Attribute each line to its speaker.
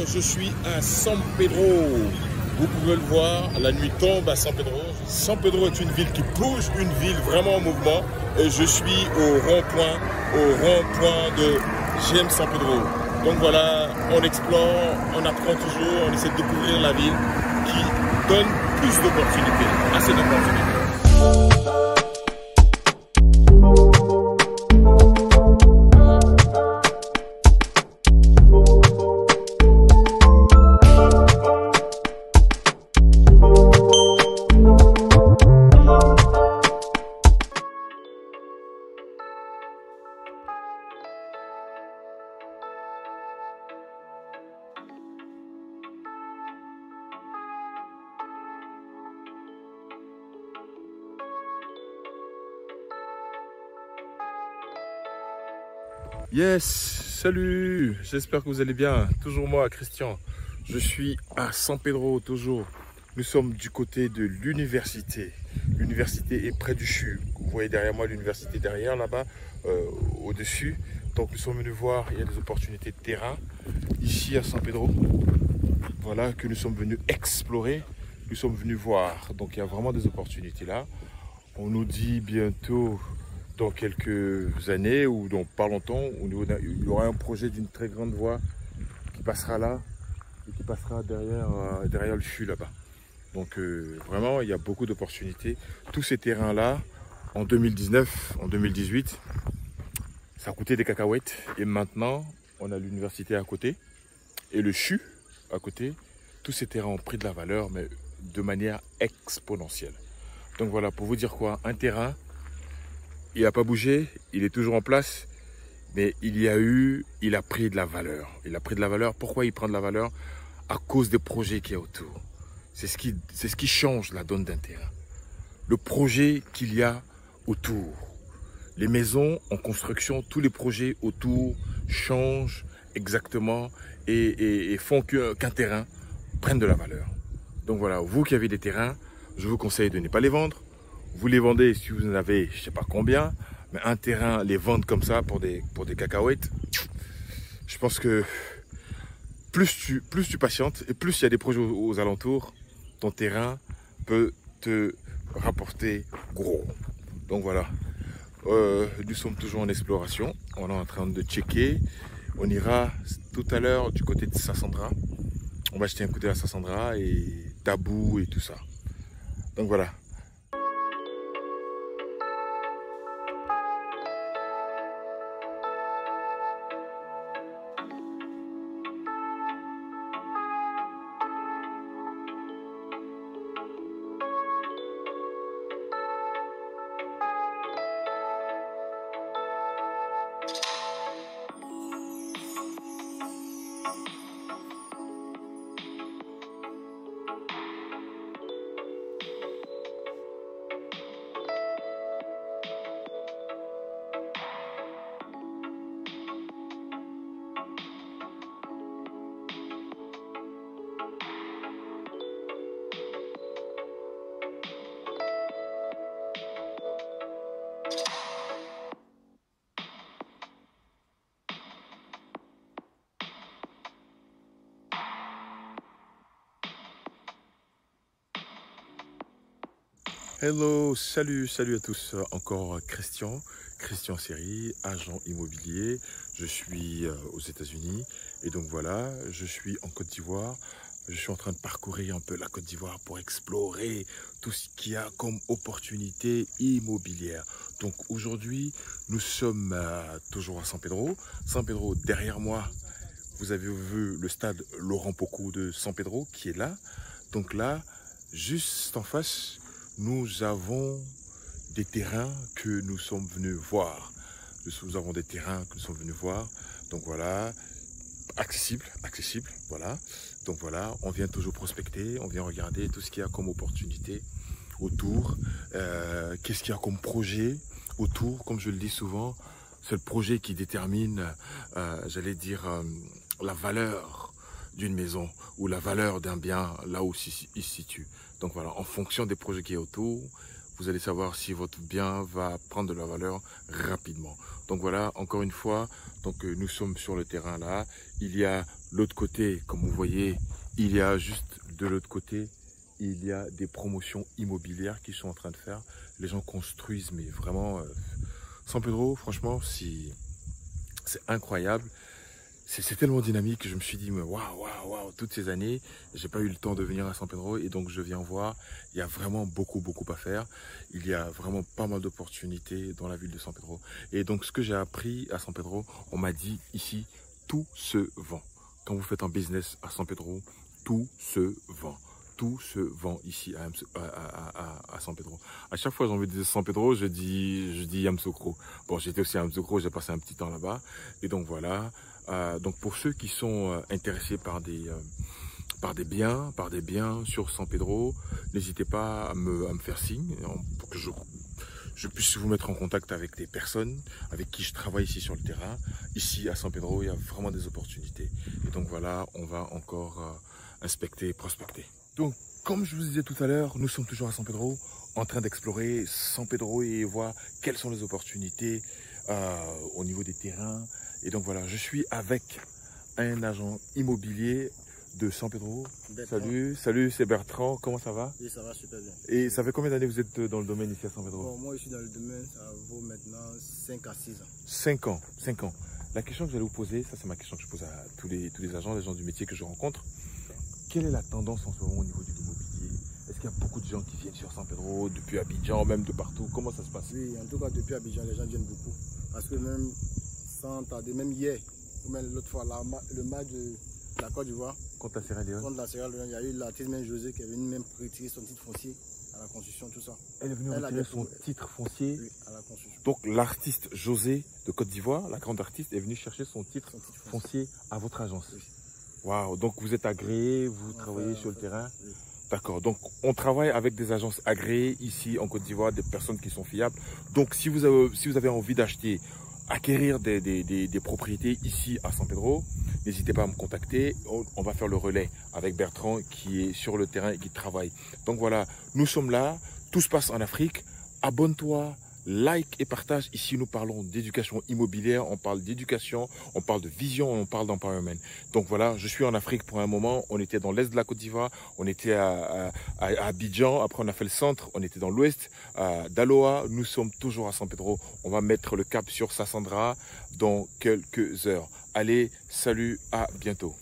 Speaker 1: je suis à San Pedro. Vous pouvez le voir, la nuit tombe à San Pedro. San Pedro est une ville qui bouge, une ville vraiment en mouvement. Et je suis au rond-point de J'aime San Pedro. Donc voilà, on explore, on apprend toujours, on essaie de découvrir la ville qui donne plus d'opportunités, assez d'opportunités. Yes, salut, j'espère que vous allez bien. Toujours moi, Christian. Je suis à San Pedro, toujours. Nous sommes du côté de l'université. L'université est près du CHU. Vous voyez derrière moi l'université derrière, là-bas, au-dessus. Donc nous sommes venus voir, il y a des opportunités de terrain ici à San Pedro. Voilà, que nous sommes venus explorer. Nous sommes venus voir. Donc il y a vraiment des opportunités là. On nous dit bientôt, dans quelques années ou dans pas longtemps, il y aura un projet d'une très grande voie qui passera là et qui passera derrière le CHU là-bas. Donc vraiment, il y a beaucoup d'opportunités. Tous ces terrains-là, en 2019, en 2018, ça coûtait des cacahuètes. Et maintenant, on a l'université à côté et le CHU à côté. Tous ces terrains ont pris de la valeur, mais de manière exponentielle. Donc voilà, pour vous dire quoi, un terrain, il n'a pas bougé, il est toujours en place, mais il a pris de la valeur. Il a pris de la valeur. Pourquoi il prend de la valeur? À cause des projets qu'il y a autour. C'est ce qui change la donne d'un terrain. Le projet qu'il y a autour. Les maisons en construction, tous les projets autour changent exactement et font qu'un terrain prenne de la valeur. Donc voilà, vous qui avez des terrains, je vous conseille de ne pas les vendre. Vous les vendez si vous en avez, je ne sais pas combien, mais un terrain, les vendre comme ça pour des cacahuètes, je pense que plus tu patientes et plus il y a des projets aux alentours, ton terrain peut te rapporter gros. Donc voilà, nous sommes toujours en exploration, on est en train de checker. On ira tout à l'heure du côté de Sassandra. On va jeter un coup d'œil à Sassandra et Tabou et tout ça. Donc voilà. Hello, salut à tous, encore Christian Seri, agent immobilier. Je suis aux États-Unis et donc voilà, je suis en Côte d'Ivoire. Je suis en train de parcourir un peu la Côte d'Ivoire pour explorer tout ce qu'il y a comme opportunité immobilière. Donc aujourd'hui, nous sommes toujours à San Pedro. San Pedro, derrière moi, vous avez vu le stade Laurent Pocou de San Pedro qui est là. Donc là, juste en face, nous avons des terrains que nous sommes venus voir. Nous avons des terrains que nous sommes venus voir. Donc voilà, accessible, voilà. Donc voilà, on vient toujours prospecter, on vient regarder tout ce qu'il y a comme opportunité autour. Qu'est-ce qu'il y a comme projet autour, comme je le dis souvent. C'est le projet qui détermine, j'allais dire, la valeur d'une maison ou la valeur d'un bien là où il se situe. Donc voilà, en fonction des projets qui est autour, vous allez savoir si votre bien va prendre de la valeur rapidement. Donc voilà, encore une fois, donc nous sommes sur le terrain là. Il y a l'autre côté, comme vous voyez, il y a juste de l'autre côté, il y a des promotions immobilières qui sont en train de faire. Les gens construisent, mais vraiment, San Pedro, franchement, c'est incroyable. C'est tellement dynamique que je me suis dit, waouh, toutes ces années, j'ai pas eu le temps de venir à San Pedro et donc je viens voir. Il y a vraiment beaucoup à faire. Il y a vraiment pas mal d'opportunités dans la ville de San Pedro. Et donc, ce que j'ai appris à San Pedro, on m'a dit ici, tout se vend. Quand vous faites un business à San Pedro, tout se vend. Tout se vend ici à San Pedro. À chaque fois que j'ai envie de dire San Pedro, je dis Yamoussoukro. Bon, j'étais aussi à Yamoussoukro, j'ai passé un petit temps là-bas. Et donc voilà. Donc pour ceux qui sont intéressés par des biens sur San Pedro, n'hésitez pas à me faire signe pour que je puisse vous mettre en contact avec des personnes avec qui je travaille ici sur le terrain. Ici à San Pedro, il y a vraiment des opportunités. Et donc voilà, on va encore inspecter, prospecter. Donc, comme je vous disais tout à l'heure, nous sommes toujours à San Pedro, en train d'explorer San Pedro et voir quelles sont les opportunités au niveau des terrains. Et donc voilà, je suis avec un agent immobilier de San Pedro.
Speaker 2: Bertrand.
Speaker 1: Salut, c'est Bertrand, comment ça va?
Speaker 2: Oui, ça va super bien.
Speaker 1: Et ça fait combien d'années vous êtes dans le domaine ici à San Pedro?
Speaker 2: Bon, moi, je suis dans le domaine, ça vaut maintenant 5 à 6 ans.
Speaker 1: 5 ans, 5 ans. La question que j'allais vous poser, ça c'est ma question que je pose à tous les agents, les gens du métier que je rencontre. Quelle est la tendance en ce moment au niveau de l'immobilier? Est-ce qu'il y a beaucoup de gens qui viennent sur San Pedro, depuis Abidjan, même de partout? Comment ça se passe?
Speaker 2: Oui, en tout cas, depuis Abidjan, les gens viennent beaucoup. Parce que même, sans tarder, même hier, ou même l'autre fois, le match de la Côte d'Ivoire,
Speaker 1: Contre la Sierra Leone?
Speaker 2: contre la Sierra Leone, il y a eu l'artiste même José qui est venu même retirer son titre foncier à la construction, tout ça.
Speaker 1: Elle est venue retirer son titre foncier.
Speaker 2: Oui, à la construction.
Speaker 1: Donc l'artiste José de Côte d'Ivoire, la grande artiste, est venue chercher son titre foncier à votre agence.
Speaker 2: Oui.
Speaker 1: Waouh, donc vous êtes agréé, vous travaillez sur le terrain.
Speaker 2: Oui.
Speaker 1: D'accord, donc on travaille avec des agences agréées ici en Côte d'Ivoire, des personnes qui sont fiables. Donc si vous avez envie d'acheter, acquérir des propriétés ici à San Pedro, n'hésitez pas à me contacter. On va faire le relais avec Bertrand qui est sur le terrain et qui travaille. Donc voilà, nous sommes là, tout se passe en Afrique. Abonne-toi, like et partage. Ici, nous parlons d'éducation immobilière, on parle d'éducation, on parle de vision, on parle d'empowerment. Donc voilà, je suis en Afrique pour un moment. On était dans l'est de la Côte d'Ivoire, on était à Abidjan, après on a fait le centre, on était dans l'ouest, à Daloa. Nous sommes toujours à San Pedro. On va mettre le cap sur Sassandra dans quelques heures. Allez, salut, à bientôt.